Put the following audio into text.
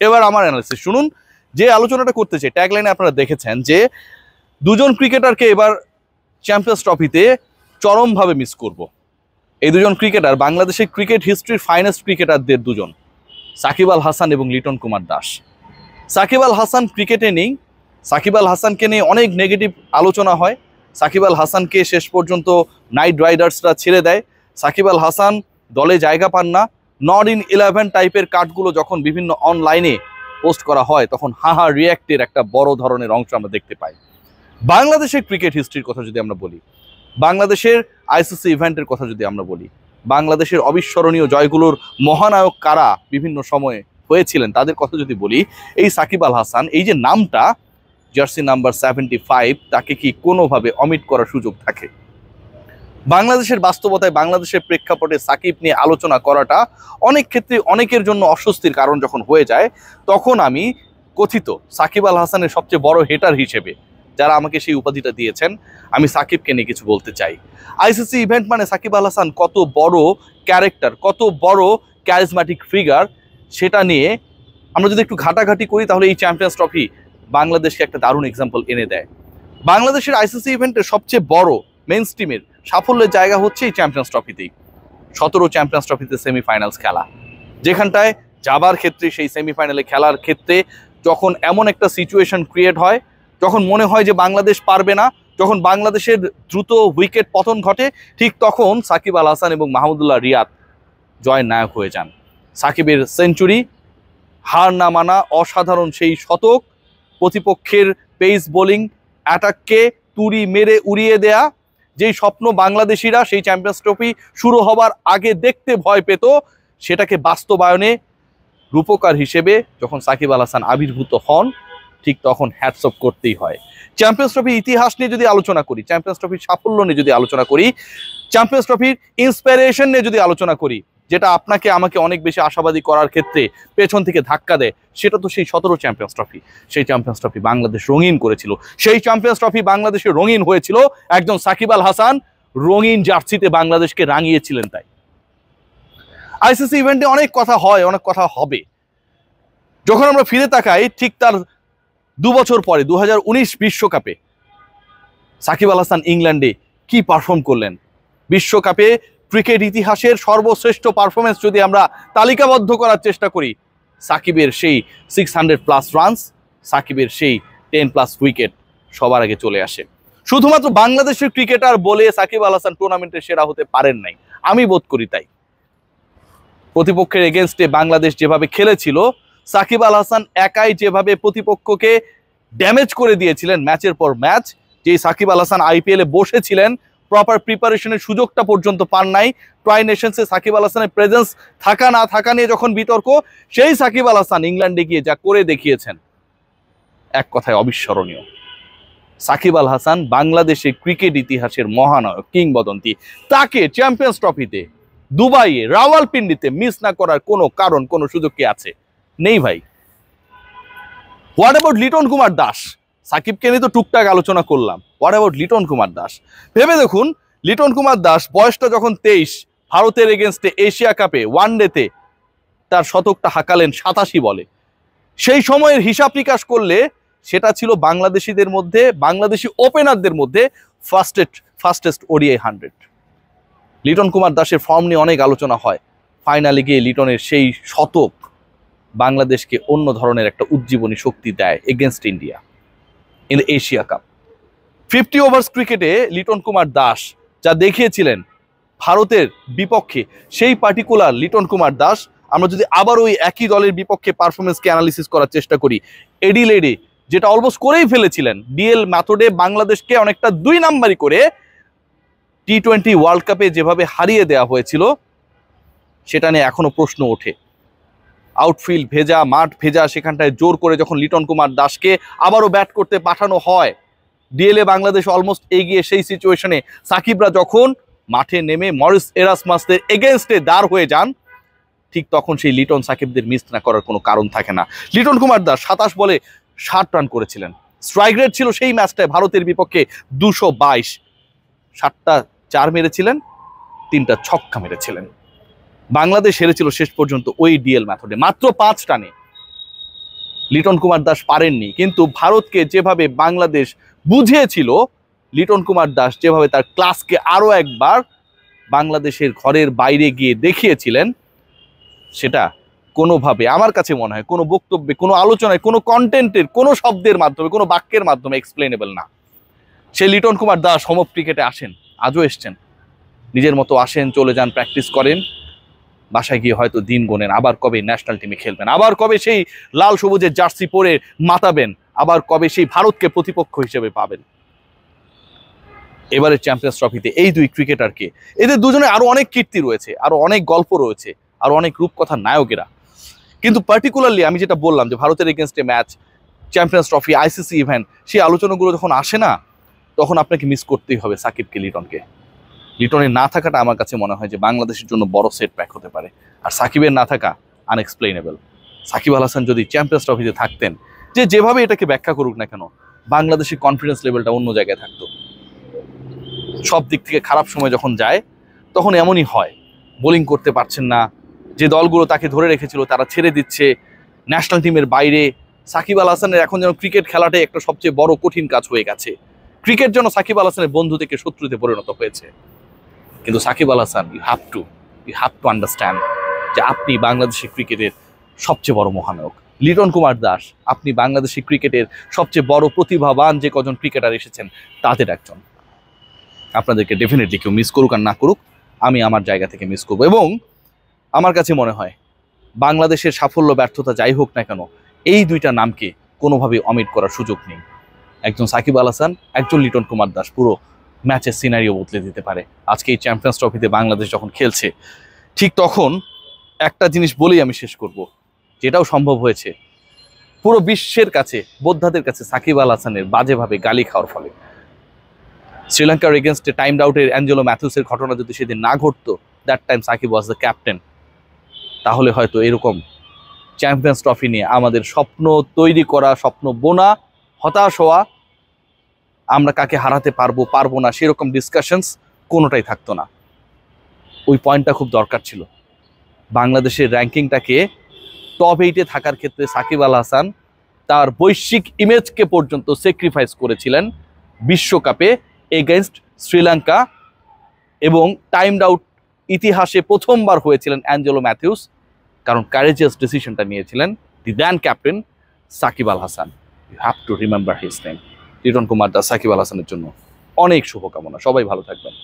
এবার আমার অ্যানালিসিস শুনুন। যে আলোচনাটা করতে চাই, ট্যাগলাইনে আপনারা দেখেছেন যে দুজন ক্রিকেটারকে এবার চ্যাম্পিয়ন্স ট্রফিতে চরমভাবে মিস করব। এই দুজন ক্রিকেটার বাংলাদেশের ক্রিকেট হিস্ট্রির ফাইনেস্ট ক্রিকেটারদের দুজন, সাকিব আল হাসান এবং লিটন কুমার দাস। সাকিব আল হাসান ক্রিকেটে নেই, সাকিব আল হাসানকে নিয়ে অনেক নেগেটিভ আলোচনা হয়। সাকিব আল হাসানকে শেষ পর্যন্ত নাইট রাইডার্সরা ছেড়ে দেয়। সাকিব আল হাসান দলে জায়গা পান না। নট ইন 11 টাইপের কার্ডগুলো যখন বিভিন্ন অনলাইনে পোস্ট করা হয় তখন হাহা রিয়্যাক্টের একটা বড় ধরনের অংশ আমরা দেখতে পাই। বাংলাদেশের ক্রিকেট হিস্ট্রির কথা যদি আমরা বলি, বাংলাদেশের আইসিসি ইভেন্টের কথা যদি আমরা বলি, বাংলাদেশের অবিস্মরণীয় জয়গুলোর মহানায়ক কারা বিভিন্ন সময়ে হয়েছিলেন তাদের কথা যদি বলি, এই সাকিব আল হাসান, এই যে নামটা জার্সি নাম্বার 75, তাকে কি কোনোভাবে অমিট করার সুযোগ থাকে? বাংলাদেশের বাস্তবতায়, বাংলাদেশের প্রেক্ষাপটে সাকিব নিয়ে আলোচনা করাটা অনেক ক্ষেত্রে অনেকের জন্য অস্বস্তির কারণ যখন হয়ে যায়, তখন আমি কথিত সাকিব আল হাসানের সবচেয়ে বড় হেটার হিসেবে, যারা আমাকে সেই উপাধিটা দিয়েছেন, আমি সাকিবকে নিয়ে কিছু বলতে চাই। আইসিসি ইভেন্ট মানে সাকিব আল হাসান কত বড় ক্যারেক্টার, কত বড় ক্যারিজম্যাটিক ফিগার, সেটা নিয়ে আমরা যদি একটু ঘাটাঘাটি করি তাহলে এই চ্যাম্পিয়ন্স ট্রফি বাংলাদেশকে একটা দারুণ এক্সাম্পল এনে দেয়। বাংলাদেশের আইসিসি ইভেন্টের সবচেয়ে বড় মেইন স্ট্রিমের সাফল্যের জায়গা হচ্ছে এই চ্যাম্পিয়ন্স ট্রফিতেই। 17 চ্যাম্পিয়ন্স ট্রফিতে সেমিফাইনালস খেলা, যেখানটায় যাবার ক্ষেত্রে, সেই সেমিফাইনালে খেলার ক্ষেত্রে যখন এমন একটা সিচুয়েশন ক্রিয়েট হয়, যখন মনে হয় যে বাংলাদেশ পারবে না, যখন বাংলাদেশের দ্রুত উইকেট পতন ঘটে, ঠিক তখন সাকিব আল হাসান এবং মাহমুদুল্লাহ রিয়াদ জয়ের নায়ক হয়ে যান। সাকিবের সেঞ্চুরি, হার না মানা অসাধারণ সেই শতক, প্রতিপক্ষের পেস বোলিং অ্যাটাককে তুড়ি মেরে উড়িয়ে দেয়া, যেই স্বপ্ন বাংলাদেশিরা সেই চ্যাম্পিয়ন্স ট্রফি শুরু হবার আগে দেখতে ভয় পেত, সেটাকে বাস্তবায়নে রূপকার হিসেবে যখন সাকিব আল হাসান আবির্ভূত হন, ঠিক তখন হ্যাটস অফ করতেই হয়। চ্যাম্পিয়ন্স ট্রফির ইতিহাস নিয়ে যদি আলোচনা করি, চ্যাম্পিয়ন্স ট্রফির সাফল্য নিয়ে যদি আলোচনা করি, চ্যাম্পিয়ন্স ট্রফির ইন্সপিরেশন নিয়ে যদি আলোচনা করি, যেটা আপনাকে আমাকে অনেক বেশি আশাবাদী করার ক্ষেত্রে পেছন থেকে ধাক্কা দেয়, সেটা তো সেই 17 চ্যাম্পিয়ন্স ট্রফি। সেই চ্যাম্পিয়ন্স ট্রফি বাংলাদেশ রঙিন করেছিল। সেই চ্যাম্পিয়ন্স ট্রফি বাংলাদেশে রঙিন হয়েছিল একজন সাকিব আল হাসান রঙিন জার্সিতে বাংলাদেশকে রাঙিয়েছিলেন। তাই আইসিসি ইভেন্টে অনেক কথা হয়, অনেক কথা হবে। যখন আমরা ফিরে তাকাই, ঠিক তার 2 বছর পরে 2019 বিশ্বকাপে সাকিব আল হাসান ইংল্যান্ডে কি পারফর্ম করলেন। বিশ্বকাপে ক্রিকেট ইতিহাসের সর্বশ্রেষ্ঠ পারফরমেন্স যদি আমরা তালিকাবদ্ধ করার চেষ্টা করি, সাকিবের সেই 600+ রানস, সাকিবের সেই 10+ উইকেট সবার আগে চলে আসে। শুধুমাত্র বাংলাদেশের ক্রিকেটার বলে সাকিব আল হাসান টুর্নামেন্টের সেরা হতে পারেন নাই, আমি বোধ করি তাই। প্রতিপক্ষের এগেনস্টে বাংলাদেশ যেভাবে খেলেছিল, সাকিব আল হাসান একাই যেভাবে প্রতিপক্ষকে ড্যামেজ করে দিয়েছিলেন ম্যাচের পর ম্যাচ, যেই সাকিব আল হাসান আইপিএলে বসেছিলেন, প্রপার প্রিপারেশনের সুযোগটা পর্যন্ত পান নাই। ট্রাই নেশনসে সাকিব আল হাসানের প্রেজেন্স থাকা না থাকা নিয়ে যখন বিতর্ক, সেই সাকিব আল হাসান ইংল্যান্ডে গিয়ে যা করে দেখিয়েছেন, এক কথায় অবিস্মরণীয়। সাকিব আল হাসান বাংলাদেশের ক্রিকেট ইতিহাসের মহানায়ক, কিংবদন্তি। তাকে চ্যাম্পিয়ন্স ট্রফিতে, দুবাইয়ে, রাওয়ালপিন্ডিতে মিস না করার কোনো কারণ, কোনো সুযোগ কি আছে? নেই ভাই। What about Liton Kumar Das? সাকিবকে নিয়ে তো টুকটাক আলোচনা করলাম, হোয়াট অ্যাবাউট লিটন কুমার দাস? ভেবে দেখুন, লিটন কুমার দাস বয়সটা যখন 23, ভারতের এগেনস্টে এশিয়া কাপে ওয়ানডেতে তার শতকটা হাঁকালেন 87 বলে। সেই সময়ের হিসাব নিকাশ করলে সেটা ছিল বাংলাদেশিদের মধ্যে, বাংলাদেশি ওপেনারদের মধ্যে ফাস্টেস্ট ওডিআই 100। লিটন কুমার দাসের ফর্ম নিয়ে অনেক আলোচনা হয়। ফাইনালে গিয়ে লিটনের সেই শতক বাংলাদেশকে অন্য ধরনের একটা উজ্জীবনী শক্তি দেয় against India in the Asia cup. 50 ওভার্স ক্রিকেটে লিটন কুমার দাস যা দেখিয়েছিলেন ভারতের বিপক্ষে, সেই পার্টিকুলার লিটন কুমার দাস আমরা যদি আবার ওই একই দলের বিপক্ষে পারফরমেন্সকে অ্যানালিসিস করার চেষ্টা করি, এডিলেডে যেটা অলমোস্ট করেই ফেলেছিলেন, ডিএল মেথডে বাংলাদেশকে অনেকটা 2 নাম্বারই করে টি20 ওয়ার্ল্ড কাপে যেভাবে হারিয়ে দেওয়া হয়েছিল, সেটা নিয়ে এখনো প্রশ্ন ওঠে। আউটফিল্ড ভেজা, মাঠ ভেজা, সেখানটায় জোর করে যখন লিটন কুমার দাসকে আবারও ব্যাট করতে পাঠানো হয়, ডিএলএ বাংলাদেশ অলমোস্ট এগিয়ে, সেই সিচুয়েশনে সাকিবরা যখন মাঠে নেমে মরিস এরাসমাসদের এগেনস্টে দাঁড় হয়ে যান, ঠিক তখন সেই লিটন সাকিবদের মিস না করার কোনো কারণ থাকে না। লিটন কুমার দাস 27 বলে 60 রান করেছিলেন। স্ট্রাইক রেট ছিল সেই ম্যাচটায় ভারতের বিপক্ষে 222। 7টা 4 মেরেছিলেন, 3টা ছক্কা মেরেছিলেন। বাংলাদেশ হেরেছিল শেষ পর্যন্ত ওই ডিএল মেথডে মাত্র 5 রানে। লিটন কুমার দাস পারেননি, কিন্তু ভারতকে যেভাবে বাংলাদেশ বুঝিয়েছিল, লিটন কুমার দাস যেভাবে তার ক্লাসকে আরো একবার বাংলাদেশের ঘরের বাইরে গিয়ে দেখিয়েছিলেন, সেটা কোনোভাবে আমার কাছে মনে হয় কোনো বক্তব্যে, কোনো আলোচনায়, কোনো কন্টেন্টের, কোনো শব্দের মাধ্যমে, কোনো বাক্যের মাধ্যমে এক্সপ্লেনেবল না। সে লিটন কুমার দাস হোম অফ ক্রিকেটে আসেন, আজও এসছেন, নিজের মতো আসেন, চলে যান, প্র্যাকটিস করেন, বাসায় গিয়ে হয়তো দিন গোনেন আবার কবে ন্যাশনাল টিমে খেলবেন, আবার কবে সেই লাল সবুজের জার্সি পরে মাতাবেন, আবার কবে সেই ভারতকে প্রতিপক্ষ হিসেবে পাবেন। এবারে চ্যাম্পিয়ন্স ট্রফিতে এই দুই ক্রিকেটারকে, এদের দুজনে আরো অনেক কীর্তি রয়েছে, আরো অনেক গল্প রয়েছে, আরো অনেক রূপকথার নায়কেরা, কিন্তু পার্টিকুলারলি আমি যেটা বললাম যে ভারতের এগেনস্টে match, champions trophy, ICC event, সেই আলোচনাগুলো যখন আসে না, তখন আপনাকে মিস করতেই হবে সাকিবকে, লিটনকে। লিটনের না থাকাটা আমার কাছে মনে হয় যে বাংলাদেশের জন্য বড় সেটব্যাক হতে পারে, আর সাকিবের না থাকা আনএক্সপ্লেনেবল। সাকিব আল হাসান যদি চ্যাম্পিয়ন্স ট্রফিতে থাকতেন, যেভাবে এটাকে ব্যাখ্যা করুক না কেন, বাংলাদেশের কনফিডেন্স লেভেলটা অন্য জায়গায় থাকতো। সব দিক থেকে খারাপ সময় যখন যায়, তখন এমনই হয়, বোলিং করতে পারছেন না, যে দলগুলো তাকে ধরে রেখেছিল তারা ছেড়ে দিচ্ছে, ন্যাশনাল টিমের বাইরে। সাকিব আল হাসানের এখন যেন ক্রিকেট খেলাটাই একটা সবচেয়ে বড় কঠিন কাজ হয়ে গেছে। ক্রিকেট যেন সাকিব আল হাসানের বন্ধু থেকে শত্রুতে পরিণত হয়েছে। কিন্তু Shakib Al Hasan, you have to understand যে আপনি বাংলাদেশি ক্রিকেটের সবচেয়ে বড় মহানায়ক। লিটন কুমার দাস, আপনি বাংলাদেশি ক্রিকেটের সবচেয়ে বড় প্রতিভাবান যে কজন ক্রিকেটার এসেছেন তাদের একজন। আপনাদেরকে ডেফিনেটলি কেউ মিস করুক আর না করুক, আমি আমার জায়গা থেকে মিস করবো। এবং আমার কাছে মনে হয় বাংলাদেশের সাফল্য ব্যর্থতা যাই হোক না কেন, এই দুইটা নামকে কোনোভাবেই অমিট করার সুযোগ নেই। একজন সাকিব আল হাসান, একজন লিটন কুমার দাস পুরো ম্যাচের সিনারিও বদলে দিতে পারে। আজকে এই চ্যাম্পিয়ন্স ট্রফিতে বাংলাদেশ যখন খেলছে, ঠিক তখন একটা জিনিস বলেই আমি শেষ করব, যেটাও সম্ভব হয়েছে পুরো বিশ্বের কাছে, বোদ্ধাদের কাছে সাকিব আল হাসানের বাজেভাবে গালি খাওয়ার ফলে। শ্রীলঙ্কার এগেনস্টে টাইম আউটের অ্যাঞ্জেলো ম্যাথিউসের ঘটনা যদি সেদিন না ঘটতো, that time Shakib was the captain, তাহলে হয়তো এরকম চ্যাম্পিয়ন্স ট্রফি নিয়ে আমাদের স্বপ্ন তৈরি করা, স্বপ্ন বোনা, হতাশ হওয়া, আমরা কাকে হারাতে পারবো না সেরকম ডিসকাশনস কোনোটাই থাকতো না। ওই পয়েন্টটা খুব দরকার ছিল। বাংলাদেশের র্যাঙ্কিংটাকে টপ 8-এ থাকার ক্ষেত্রে সাকিব আল হাসান তার বৈশ্বিক ইমেজকে পর্যন্ত স্যাক্রিফাইস করেছিলেন বিশ্বকাপে এগেইনস্ট শ্রীলঙ্কা, এবং টাইমড আউট ইতিহাসে প্রথমবার হয়েছিলেন অ্যাঞ্জেলো ম্যাথিউস, কারণ কারেজিয়াস ডিসিশনটা নিয়েছিলেন the then captain Shakib Al Hasan. You have to remember his name. Liton Kumar Das, Shakib Al হাসানের জন্য অনেক শুভকামনা। সবাই ভালো থাকবেন।